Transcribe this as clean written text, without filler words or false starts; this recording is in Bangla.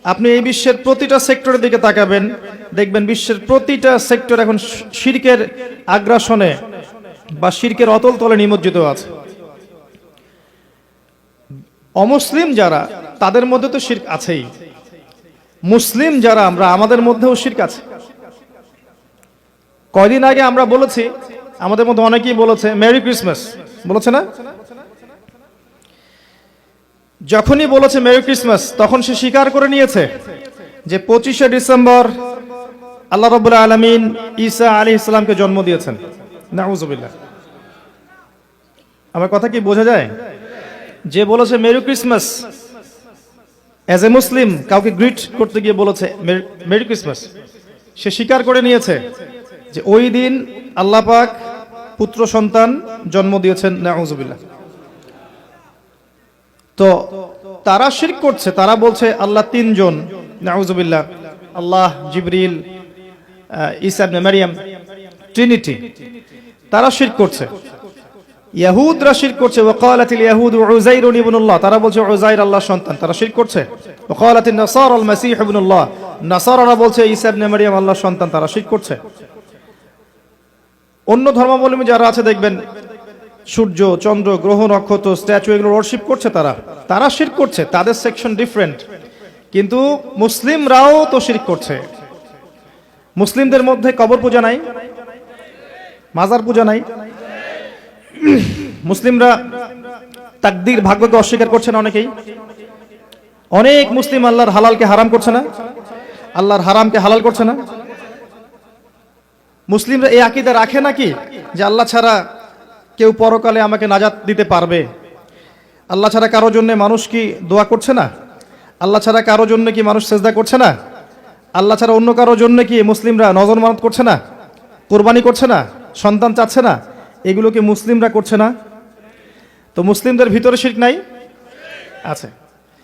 আপনি এই বিশ্বের প্রতিটা সেক্টরের দিকে তাকাবেন, দেখবেন বিশ্বের প্রতিটা সেক্টর এখন শিরকের আগ্রাসনে বা শিরকের অতল তলে নিমজ্জিত আছে। অমুসলিম যারা, তাদের মধ্যে তো শিরক আছেই। মুসলিম যারা আমরা, আমাদের মধ্যেও শিরক আছে। কয়দিন আগে আমরা বলেছি, আমাদের মধ্যে অনেকেই বলেছে মেরি ক্রিসমাস, বলেছে না? যখনই বলেছে মেরি ক্রিসমাস, তখন সে স্বীকার করে নিয়েছে যে 25শে ডিসেম্বর আল্লাহ রাব্বুল আলামিন ঈসা আলাইহিস সালামকে জন্ম দিয়েছেন। নাউযুবিল্লাহ। আমার কথা কি বোঝা যায়? যে বলেছে মেরি ক্রিসমাস, অ্যাজ এ মুসলিম কাউকে গ্রিট করতে গিয়ে বলেছে মেরি ক্রিসমাস, সে স্বীকার করে নিয়েছে যে ওই দিন আল্লাহ পাক পুত্র সন্তান জন্ম দিয়েছেন। নাউযুবিল্লাহ। তো তারা শিরক করছে, তারা বলছে আল্লাহ তিনজন। নাউযুবিল্লাহ। আল্লাহ, জিবরিল, ঈসা ইবনে মারইয়াম, ট্রিনিটি। তারা শিরক করছে। ইহুদরা শিরক করছে। ওয়াকালাতিল ইয়াহুদু উযাইর ইবনুল্লাহ, তারা বলছে উযাইর আল্লাহর সন্তান, তারা শিরক করছে। ওয়াকালাতিন নাসারা আল মাসীহ ইবনুল্লাহ, নাসারারা বলছে ঈসা ইবনে মারইয়াম আল্লাহর সন্তান, তারা শিরক করছে। অন্য ধর্মাবলম্বী যারা আছে দেখবেন সূর্য, চন্দ্র, গ্রহ, নক্ষত্র, স্ট্যাচু এগুলো ওয়ার্শিপ করছে, তারা শিরক করছে। তাদের সেকশন ডিফারেন্ট, কিন্তু মুসলিমরাও তো শিরক করছে। মুসলিমদের মধ্যে কবর পূজা নাই, মাজার পূজা নাই। মুসলিমরা তাকদীর, ভাগ্যকে অস্বীকার করছে না অনেকেই। অনেক মুসলিম আল্লাহর হালালকে হারাম করছে না, আল্লাহর হারামকে হালাল করছে না। মুসলিমরা এই আকীদা রাখে নাকি যে আল্লাহ ছাড়া কেউ পরকালে আমাকে নাজাত দিতে পারবে? আল্লাহ ছাড়া কারো জন্য মানুষ কি দোয়া করছে না? আল্লাহ ছাড়া কারো জন্য কি মানুষ সেজদা করছে না? আল্লাহ ছাড়া অন্য কারো জন্য কি মুসলিমরা নজর মানত করছে না, কোরবানি করছে না, সন্তান চাচ্ছে না? এগুলো কি মুসলিমরা করছে না? তো মুসলিমদের ভিতরে শিরক নাই? আছে।